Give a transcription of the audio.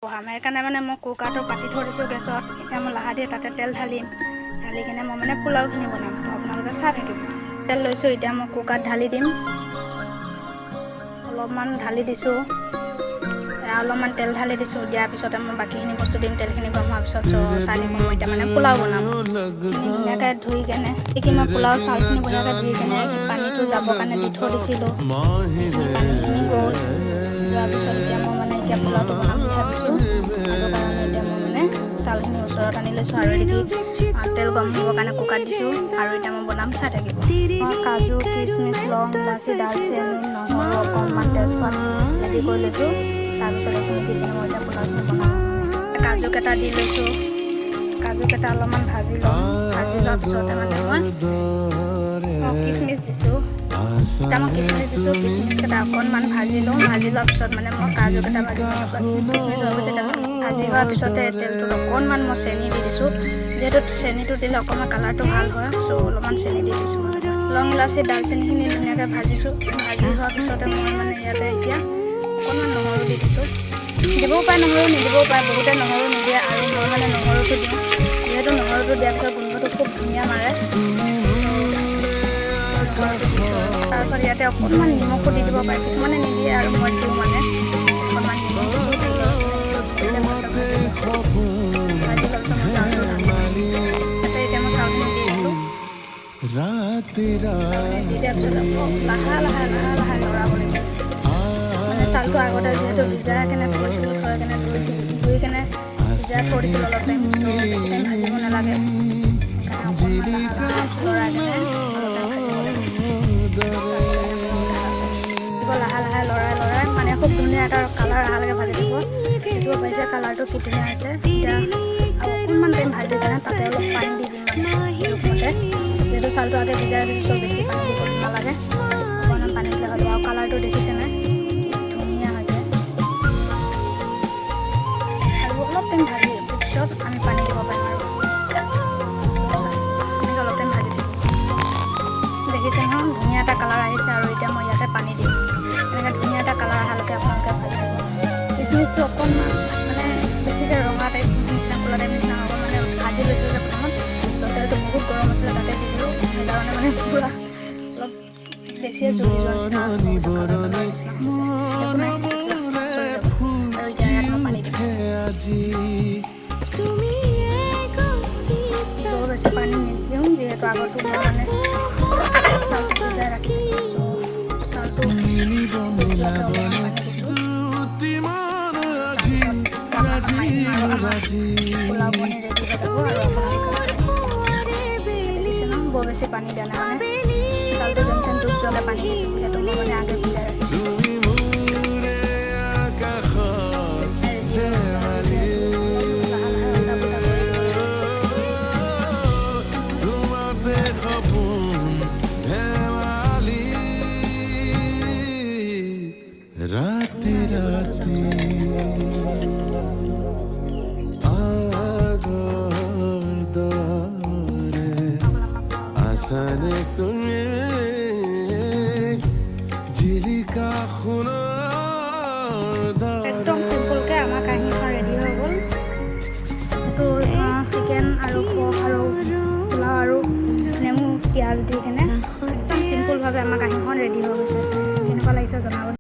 বহাম সেইকাৰণে মানে মই কুকাৰটো পাতি থৈ দিছোঁ গেছত। এতিয়া মই লাহে দিয়ে তাতে তেল ঢালি কিনে মই মানে পোলাওখিনি বনাম। তো আপোনালোকে চাই থাকিব। তেল লৈছোঁ, এতিয়া মই কুকাৰত ঢালি দিম। অলপমান ঢালি দিছোঁ, অলপমান তেল ঢালি দিছোঁ। দিয়াৰ পিছতে মই বাকীখিনি বস্তু দিম। তেলখিনি গৰম হোৱাৰ পিছত চাই দিব। মই এতিয়া মানে পোলাও বনাম। ধুনীয়াকৈ ধুই কেনে এইখিনি মই পোলাও চাউলখিনি বঢ়িয়াকৈ ধুই কেনে পানীটো যাবৰ কাৰণে দি থৈ দিছিলোঁ। পানীখিনি গ'ল, যোৱাৰ পিছত এতিয়া মই মানে পোলাওটো বনাম বুলি ভাবিছোঁ। সেইটো কাৰণে এতিয়া মই মানে চাউলখিনি ওচৰত আনি লৈছোঁ আৰু তেল গৰম হ'বৰ কাৰণে কুকাৰত দিছোঁ। আৰু এতিয়া মই বনাম, চাই থাকিব। মই কাজু, কিচমিচ, লং, ইলাচি, দালচেনি, নহৰু, অকণমান তেজপাত ৰেডি কৰি লৈছোঁ। তাৰপিছত এইখিনি দি কিনে মই এতিয়া পোলাওখিনি বনাম। কাজুকেইটা দি লৈছোঁ। কাজুকেইটা অলপমান ভাজি ল'ম। ভাজি লোৱাৰ পিছতে মানে মই কিচমিচ দিছোঁ। এতিয়া মই কিচমিচ দিছোঁ। কিচমিচকেইটা অকণমান ভাজি লওঁ। ভাজি লোৱাৰ পিছত মানে মই কাজুকেইটা ভাজি লওঁ। কিচমিচ হৈ গৈছে। ভাজি হোৱাৰ পিছতে তেলটোত অকণমান মই চেনি দি দিছোঁ। যিহেতু চেনিটো দিলে অকণমান কালাৰটো ভাল হয়, চ' অলপমান চেনি দি দিছোঁ। লং, ইলাচি, দালচেনিখিনি ধুনীয়াকৈ ভাজিছোঁ। ভাজি হোৱাৰ পিছতে মই মানে ইয়াতে এতিয়া অকণমান নহৰু দি দিছোঁ। দিবও পাৰে, নহৰু নিদিবও পাৰে। বহুতে নহৰু নিদিয়ে আৰু মই মানে নহৰুটো দিওঁ। যিহেতু নহৰুটো দিয়াৰ পিছত গোন্ধটো খুব ধুনীয়া মাৰে। তাৰপিছত ইয়াতে অকণমান নিমখো দি দিব পাৰে। কিছুমানে নিদিয়ে আৰু মই দিওঁ মানে অকণমান নিমখ দিছোঁ। ভাজি লোৱাৰ পিছত মই চাউলটো ঢালি তাতে এতিয়া মই চাউলখিনি দি দিছোঁ। দি দিয়াৰ পিছত লাহে লাহে লৰাব লাগিব। মানে চাউলটো আগতে যিহেতু ভিজাই কেনে থৈছিলোঁ, ধুই কেনে ভিজাই থৈ দিছিলোঁ অলপ টাইম। বেছি টাইম ভাজিব নালাগে। সেইকাৰণে অকণমান লৰাই কেনে অলপ টাইম ভাজিব লাগিব। লাহে লৰাই মানে খুব ধুনীয়া এটা কালাৰ অহালৈকে ভাজি দিব। দেখিব পাইছে কালাৰটো কি ধুনীয়া হৈছে। এতিয়া আৰু অকণমান টাইম ভাজি কেনে তাতে অলপ পানী দি দিম মানে জোখমতে। যিহেতু চাউলটো আগে ভিজাই দিছোঁ, বেছি পানী দিব নালাগে। অকণমান পানী দিলে হ'ব। আৰু কালাৰটো দেখিছেনে ধুনীয়া হৈছে। আৰু অলপ টাইম ভাজি পিছত আমি পানী দিব পাৰিম। আৰু এনেকৈ অলপ টাইম ভাজি থাকিম। দেখিছে নহয় ধুনীয়া এটা কালাৰ আহিছে। আৰু এতিয়া মই ইয়াতে পানী দিম। এনেকৈ ধুনীয়া এটা কালাৰ অহালৈকে আপোনালোকে ভাজি থাকিব। কিচমিচটো অকণমান মানে বেছিকৈ ৰঙা টাইপ নিচিনা, ক'লা টাইপ নিচিনা হ'ব। মানে ভাজি লৈছোঁ যে প্ৰথমত, তেলটো বহুত গৰম আছিলে তাতে দি দিলোঁ। সেইকাৰণে মানে পূৰা অলপ বেছিয়ে জ্বলি যোৱা নিচিনা নিচিনা একো নাই, জাষ্ট চলি যাব। আৰু এতিয়া ইয়াত মই পানী দিম। বৰ বেছি পানী নিদিওঁ, যিহেতু আগতো মই মানে চাউলটো ভিজাই ৰাখিছিলোঁ। চাউলটো পোলাও বনি ৰেডি হৈ যাব। আৰু আপোনালোকে বৰ বেছি পানী দিয়া নাই, মানে চাউলটো যেন তেন ডুব যোৱালৈ পানী দিছোঁ। যিহেতু মই মানে আগে ভিজাই ৰাখিছোঁ। राती राती आगर दरे आसाने तुम्हें জিলিকা একদম চিম্পলকৈ আমাৰ কাহিনীখন ৰেডি হৈ গ'ল। তো চিকেন আৰু পৰ্ক আৰু পোলাও আৰু নেমু পিঁয়াজ দি কেনে একদম চিম্পলভাৱে আমাৰ কাহিনীখন ৰেডি হৈ গৈছে। কেনেকুৱা লাগিছে জনাব।